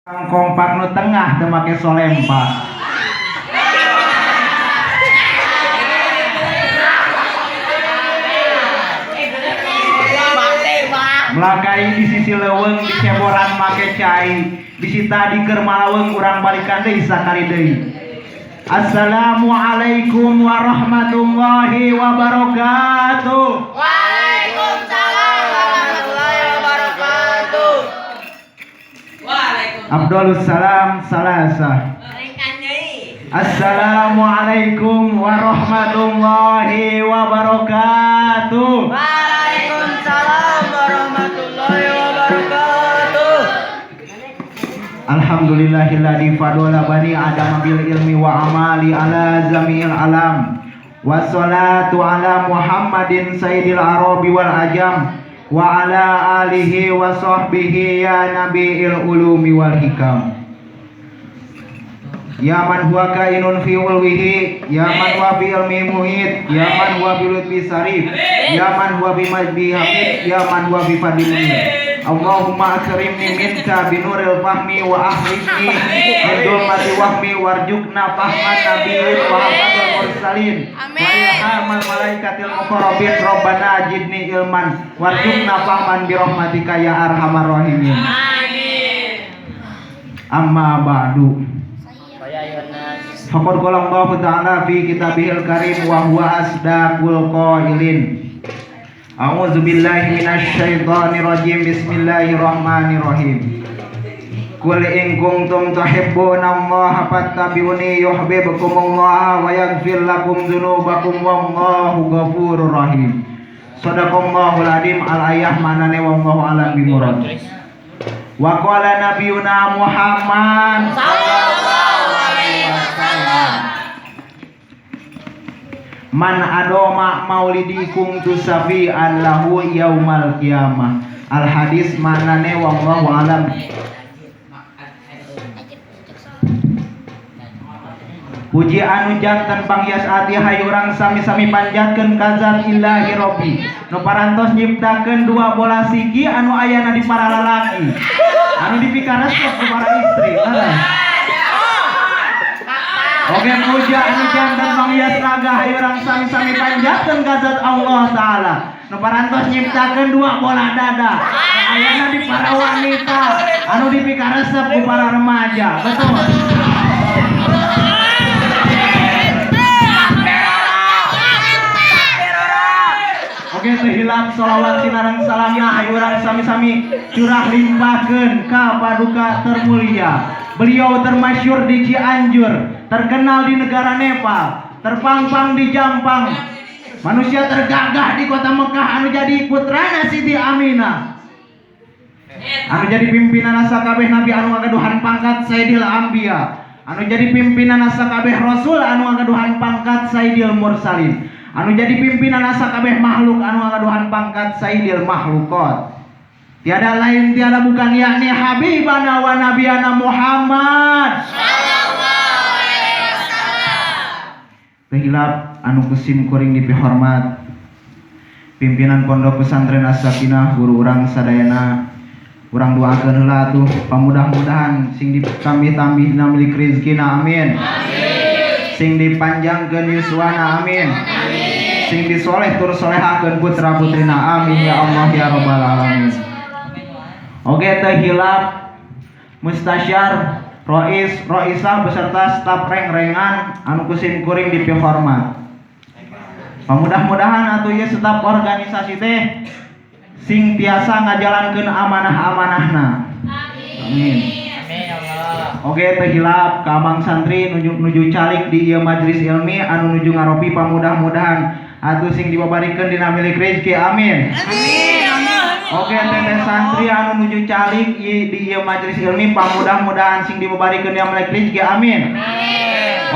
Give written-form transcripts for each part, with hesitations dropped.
Kompak nu tengah teu make solempak. Melakai di sisi leuweung di ceboran make cai, bisi tadi keur malaweng urang balikan deui sakali deui. Assalamualaikum warahmatullahi wabarakatuh. Waalaikumsalam warahmatullahi wabarakatuh. Abdulus salam salasah. Assalamualaikum warahmatullahi wabarakatuh. Waalaikumsalam warahmatullahi wabarakatuh. Alhamdulillahilladzi fadola bani adam bil ilmi wa amali ala zamil alam. Wassalatu ala Muhammadin sayyidil arabi wal ajam wa ala alihi wa sahbihi ya nabiil ulumi wal hikam. Ya man huwa kainun fi ulwihi, ya man huwa fi ilmi muhit, ya man huwa bi lutfi sarif, ya man huwa bi majbi hafid, ya man huwa bi fadli munir. Allahumma akrimni minka binuril fahmi wa ahrijni min dhulmati wahmi warjukna fahman nabiyyin wa hafadul mursalin wa ilhamal malaikatil muqarrabin rabbana ajidni ilman warjukna fahman bi rahmatika ya arhamar rahimin. Amin. Amma ba'du. Faqad qala Allah ta'ala fi kitabihil karim wa huwa asdaqul qailin. A'udzu billahi minasy syaithanir rajim. Bismillahirrahmanirrahim. Qul in kuntum tuhibbunallaha fattabi'uni yuhibbukumullah wa yaghfir lakum dzunubakum wallahu ghafurur rahim. Shadaqallahul adzim. Al-ayah manane wallahu a'lam bimurad. Wa qala nabiyuna Muhammad Sallallahu alaihi wasallam. Man adoma maulidikum tusafi'an lahu yaumal qiyamah. Al hadis manane wallahu alam. Puji anu janten panghias ati hayu urang sami-sami panjatkeun ka zat ilahi robbi nu parantos nyiptakeun dua bola sigi anu ayana di para lalaki anu dipikaresep ku para istri. Oke, puja anu janten panghias raga hayu urang sami-sami panjatkeun ka zat Allah taala nu parantos nyiptakeun dua bola dada ayana di para wanita anu dipikaresep ku para remaja. Betul. Oke, tehilap sholawat sinareng salamna hayu urang sami-sami curah limpahkeun ka paduka termulia. Beliau termasyhur di Cianjur, terkenal di negara Nepal, terpampang di Jampang. Manusia tergagah di kota Mekah anu jadi putrana Siti Aminah. Anu jadi pimpinan sakabeh nabi anu ngagaduhan pangkat Sayyidil Anbiya. Anu jadi pimpinan sakabeh rasul anu ngagaduhan pangkat Sayyidil Mursalin. Anu jadi pimpinan sakabeh makhluk anu ngagaduhan pangkat Sayyidil Makhluqat. Tiada lain tiada bukan yakni Habibana wa Nabiyana Muhammad Sallallahu alaihi wasallam. Tehilap anu kusim kuring dipihormat pimpinan Pondok Pesantren As-Sakinah, guru urang sadayana. Urang doakeun heula atuh pamudah-mudahan sing ditambih-tambihna milik rezekina amin. Sing dipanjangkeun yuswana amin. Sing disoleh tur solehakeun putra putrina amin ya Allah ya rabbal alamin. Oke, tehilap mustasyar roisah beserta staf reng-rengan anu kusim kuring dipihormat. Pamudah-mudahan atuh ieu staf organisasi teh sing tiasa ngajalankeun amanah-amanahna. Amin. Oke, tehilap ka abang santri nuju calik di ieu majelis ilmi anu nuju ngaropi pamudah-mudahan atuh sing dibabarikeun dina milik rezeki amin. Oke, teteh santri anu nuju calik di ieu majelis ilmi pamudah-mudahan sing dibabarikeun dina milik rezeki amin.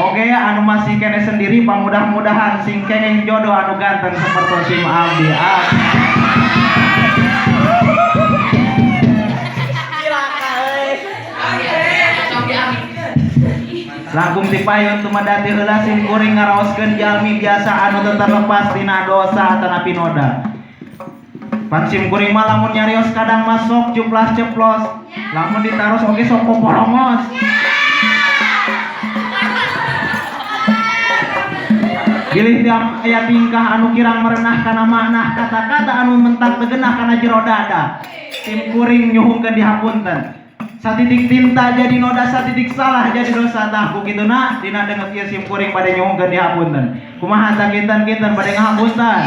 Oke, anu masih kene sendiri pamudah-mudahan sing kenging jodoh anu ganteng sapertos sim abdi. Langkung dipayun tumedati heula sim kuring ngaraoskeun jalmi biasa anu teu terlepas tina dosa tanapi noda. Pan simkuring mah lamun nyarios kadang masuk jumlah ceplos, lamun ditaros oge sok poporongos. Bilih tiap aya tingkah anu kirang merenah kana makna kata-kata anu mentak tegenah kana jero dada. Simkuring nyuhungkeun dihapunten. Satitik tinta jadi noda, satitik salah jadi dosa tah kukituna dina deungeut ieu simkuring bade nyuhungkeun dihapunten. Kumaha tah kinten-kinten bade ngahapunten?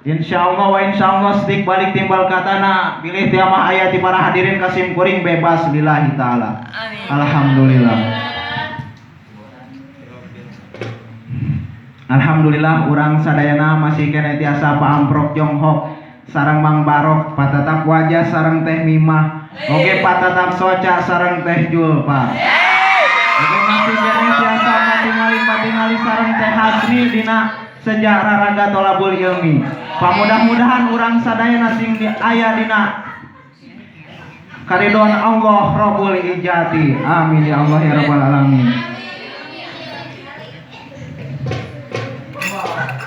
Insyaallah wa insyaallah setik balik timbal katana pilih tiap mah aya ti para hadirin ka simkuring bebas lillahi taala. Alhamdulillah. Alhamdulillah urang sadayana masih kene tiasa paamprok Jonghok sareng Mang Barok patatap wajah sareng Teh Mimah oge patatap Soca sareng Teh Julpa oge masih kene tiasa patingali sareng Teh Hasni dina sejarah raga tolabul ilmi. Pamudah-mudahan urang sadayana sing aya dina karidon Allah Rabbul Ijati. Amin ya Allah ya rabbal alamin.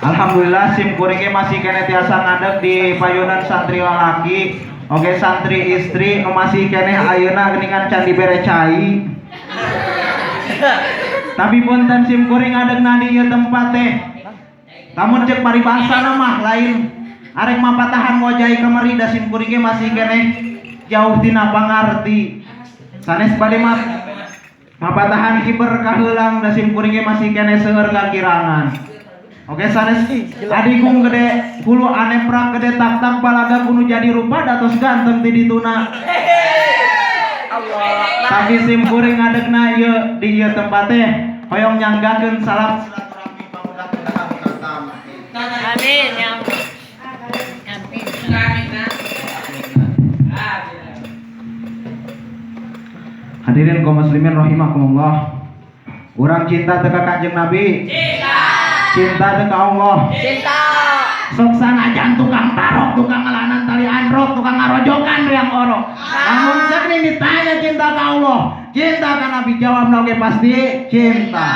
Alhamdulillah simkuring masih kene tiasa ngadeg di payunan santri lalaki oge santri istri nu masih kene ayeuna geuningan can dibere cai. Tapi punten simkuring ngadegna di ieu tempat teh lamun cek paribasana mah lain arek mapatahan wajai kamari da simkuring masih kene jauh tina pangarti sanes bade mapatahan kiber kaheulang da simkuring masih kene seueur kakirangan. Oke sanes adigung gede hulu aneprak gede tak balaga kudu jadi rupa datos ganteng ti dituna. Tapi simkuring ngadegna ieu di ieu tempat teh hoyong nyanggakeun salam silaturahmi pamudah-mudahan katam. Amin ya Allah. Hadirin kaum muslimin rahimakumullah. Urang cinta teu ka Kanjeng Nabi. Cinta teu ka Allah. Cinta. Sok sanajan tukang tarok, tukang ngalanan tali androk, tukang ngarojokan yang orok. Namun sakni ditanya cinta ka Allah, cinta ka Nabi jawab oge pasti cinta.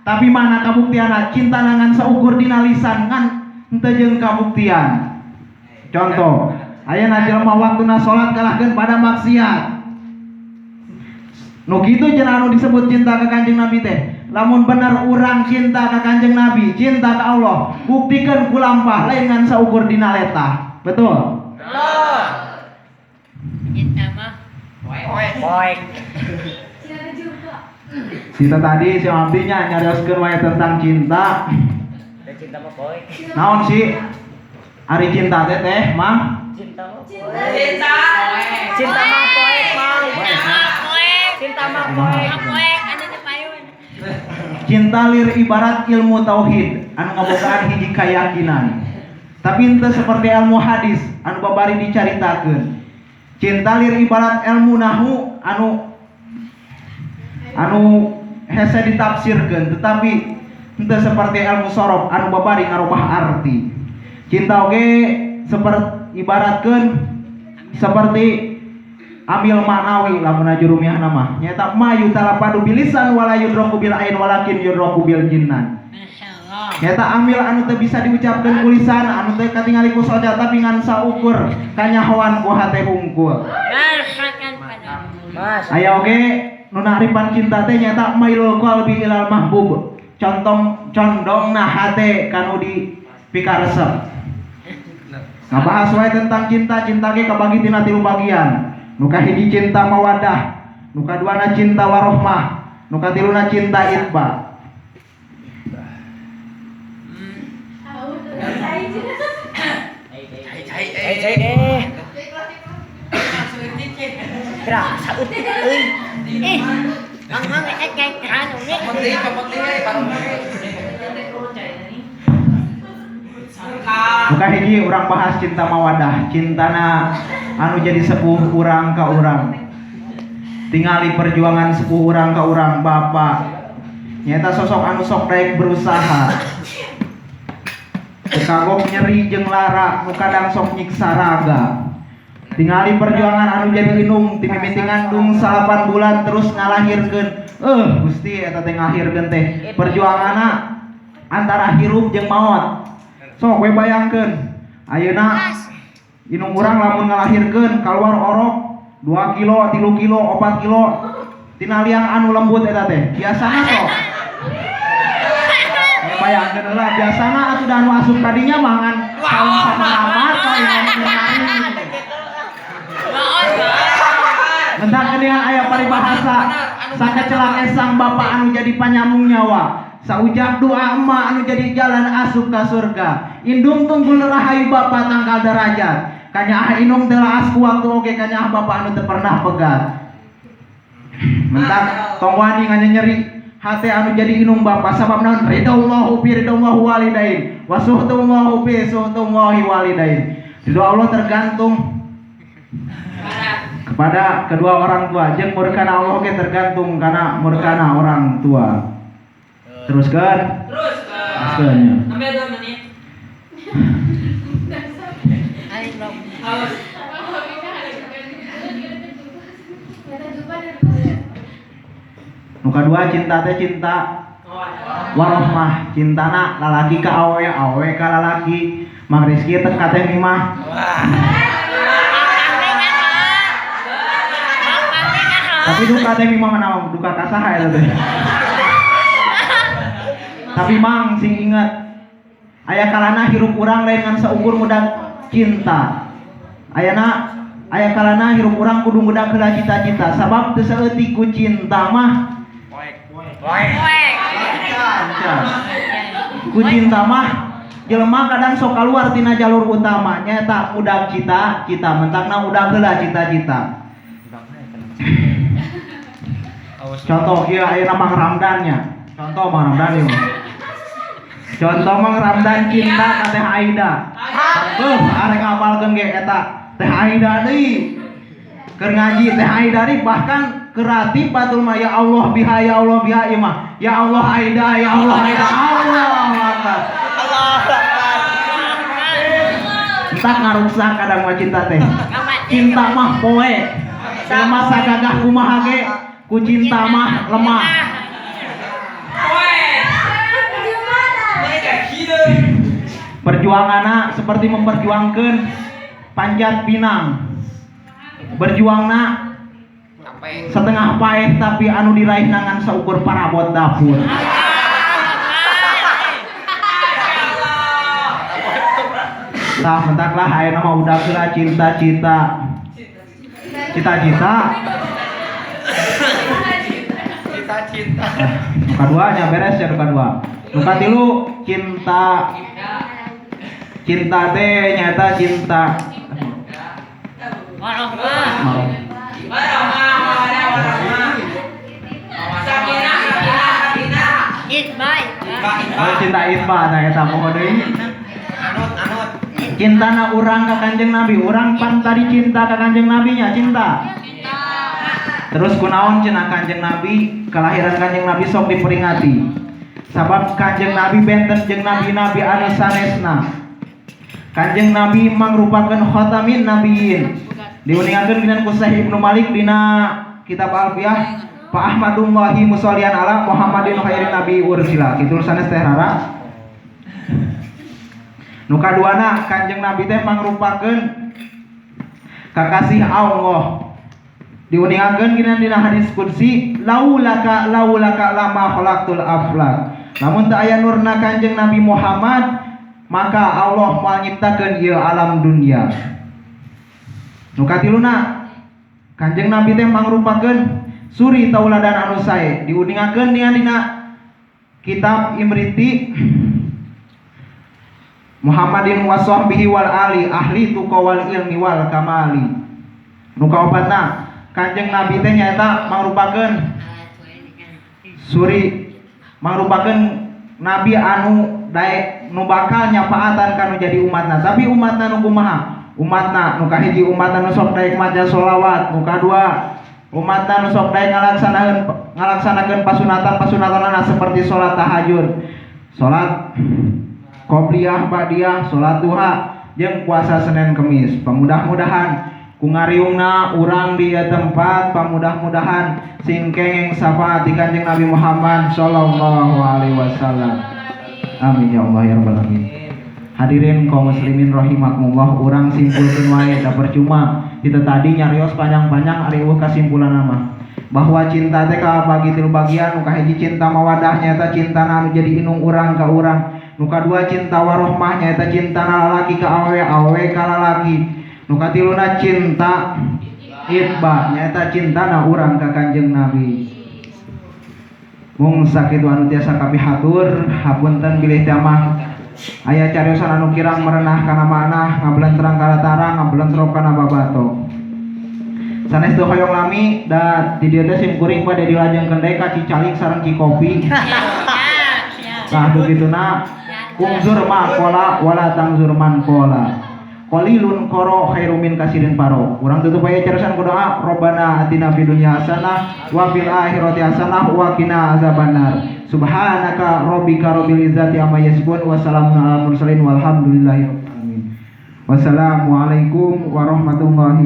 Tapi mana kabuktianna? Cinta nangan saukur dina lisan ngan henteu jeung kabuktian. Contoh, ayeuna jelema waktuna salat kalahkeun pada maksiat. Nu kitu cenah anu disebut cinta ka Kanjeng Nabi teh. Lamun bener urang cinta ka Kanjeng Nabi, cinta ka Allah, buktikeun ku lampah lain ngan saukur dina letah. Betul? Betul. Cinta mah poek. Kita tadi si abdinya nyarioskeun wae tentang cinta. Cinta mah poek. Naon sih? Ari cinta teh mah? Cinta mah poek. Cinta mah poek, Mang. Cinta mah poek. Anu teh payun. Cinta lir ibarat ilmu tauhid anu ngabogaan hiji kayakinan. Tapi henteu seperti ilmu hadis anu babari dicaritakeun. Cinta lir ibarat ilmu nahwu anu hese ditafsirkeun tetapi henteu seperti ilmu sorof anu babari ngarubah arti. Cinta oge seperti ibaratkeun seperti amil ma'nawi lamun ajurumiahna mah nyata ma yutalapadu bilisan wala yudraku bil ain walakin yudraku bil jinnan. Masyaallah. Nyata amil anu teu bisa diucapkeun ku lisan anu teu katingali ku soja tapi ngan saukur kanyahoan ku hate hungkul. Marhakan pada. Mas. Aya oge nu naripan cinta teh nyata mailul qalbi ilal mahbub. Condongna hate kanu dipikaresep. Ngabahas wae tentang cinta ge kabagi tina 3 bagian. Nu kahiji cinta mawadah, nu kaduana cinta warohmah, nu katiluna cinta itba. Kerasa euy. Manghang kayak anu nih. Nu kahiji urang bahas cinta mawadah, cintana anu jadi sepuh urang ka urang. Tingali perjuangan sepuh urang ka urang bapak. Nyata sosok anu sok daek berusaha. Kagok nyeri jeung lara nu kadang sok nyiksa raga. Tingali perjuangan anu jadi inung ti mimiti ngandung 8 bulan terus ngalahirkeun. Gusti eta teh ngahirkeun teh perjuanganna antara hirup jeung maot. Sok we bayangkeun. Ayeuna inung urang lamun ngalahirkeun keluar orok 2 kilo, 3 kilo, 4 kilo tina liang anu lembut eta teh. Biasana sok. Bayangkeun heula biasana atuh da anu asup kadinya mangan saung sama amat palingan kumaha. Mentak geuningan aya paribahasa sakecelake sang bapa anu jadi panyambung nyawa. Saujak doa emak anu jadi jalan asup ka surga. Indung tunggul rahayu bapa tangkal derajat. Kanya inung telah asku waktu oke kanya bapa anu teu pernah pegat. Mentak tong wani nyeri hate anu jadi inung bapa sabab naon ridallahu fi ridallahu walidain wa suhtullahu fi suhtullahi walidain. Ridho Allah tergantung kepada kedua orang tua. Jeung murkana Allah ge tergantung kana murkana orang tua. Teruskan. Teruskan. Sampai 2 menit. Nu kadua cinta teh cinta warohmah, cintana lalaki ka awe, awe ka lalaki. Mang Rizky teh ka teh mimah. Tapi duka teh mimah mana duka ka saha eta teh. Tapi mang sing inget aya kalana hirup urang lain ngan saukur mudag cinta. Aya kalana hirup urang kudu mudag heula cita-cita sabab teu saeutik ku cinta mah ku cinta mah jelema kadang sok kaluar tina jalur utama nyaeta mudag cita-cita mentakna mudag heula cita-cita. Contoh kieu ayeuna Mang Ramdannya. Contoh Mang Ramdan ieu. Contoh Mang Ramdan cinta ka Teh Aida. Arek ngapalkeun ge eta Teh Aida deui. Keur ngaji Teh Aida deui bahkan keratib batul mah ya Allah biha ya Allah biha ieu mah. Ya Allah Aida ya Allah Aida Allah akbar. Entak ngarusak kadang mah cinta teh. Cinta mah poe. Jelema sagagah kumaha ge ku cinta mah lemah. Perjuanganna seperti memperjuangkan panjat pinang. Berjuangna setengah paeh tapi anu diraih nangan saukur parabot dapur. Tah mentaklah ayeuna mah udah heula cinta-cita. Cita-cita. Cita-cita. Kedua nya beres ya kedua. Nu katilu cinta. Cinta teh nyata cinta. Cinta itba nah eta moga deui. Cintana urang ka Kanjeng Nabi, urang pan tadi cinta ka Kanjeng Nabi nya cinta. Terus kunaon cenah Kanjeng Nabi, kelahiran Kanjeng Nabi sok diperingati. Sabab Kanjeng Nabi benten jeung nabi-nabi anu sanesna. Kanjeng Nabi mangrupakeun khatamin nabiyyin. Diuningakeun dina ku Syekh Ibnu Malik dina kitab Alfiyah, Pak Ahmadullahi musollian ala Muhammadin khairin nabi ursila. Kitu sanes teh rara. Nu kaduana Kanjeng Nabi teh mangrupakeun kakasih Allah. Diuningakeun dina hadis qudsi, laulaka lama khalaqtul aflak. Namun teu aya nurna Kanjeng Nabi Muhammad, maka Allah moal nyiptakeun ieu alam dunia. Nu katiluna Kanjeng Nabi teh mangrupakeun suri tauladan anu sae. Diuningakeun dina kitab Imriti Muhammadin wa sahbihi wal ali ahli tuqa wal ilmi wal kamali. Nu kaopatna Kanjeng Nabi teh nyaeta mangrupakeun suri mangrupakeun nabi anu daek nu bakal nyapaatan kanu jadi umatna. Tapi umatna nu kumaha? Umatna nu kahiji umatna nu sok daek maca sholawat, nu kadua umatna nu sok daek ngalaksanakeun pasunatan-pasunatanna seperti salat tahajud, salat qobliyah, ba'diyah, salat duha, jeung puasa Senin Kemis. Pamudah-mudahan ku ngariungna urang di tempat pamudah-mudahan sing kenging syafaat di Kanjeng Nabi Muhammad sallallahu alaihi wasallam. Amin ya Allah ya rabbal alamin. Hadirin kaum muslimin rahimakumullah, urang simpulkeun wae da percuma kita tadi nyarios panjang-panjang ari eueuh kasimpulan nama bahwa cinta teh kabagi tilu bagian. Nu kahiji cinta mawadah nyaeta cintana anu jadi inung urang ka urang. Nu kadua cinta warohmah nyaeta cintana lalaki ka awewe, awewe ka lalaki. Nu katiluna cinta itba nyaeta cintana urang ka Kanjeng Nabi. Mung sakitu anu tiasa kami hatur, hapunten bilih teh mah aya cariosan anu kirang merenah kana makna, ngabelentrang kana tarang, ngabelentrok kana babato. Sanes teu hoyong lami da di dieu teh sim kuring pada dilajengkeun deui ka Cicalik sareng Cikopi. Tah begituna ungzur ma qola wala tangzur man qola. Qalilun qara khairum min kasirin paro. Urang tutup aya cariosan ku doa, Robbana atina fid dunya hasanah wa fil akhirati hasanah wa qina azabannar. Subhanaka rabbika rabbil izzati amma yasifun wa salamun alal mursalin walhamdulillahi rabbil alamin. Wassalamualaikum warahmatullahi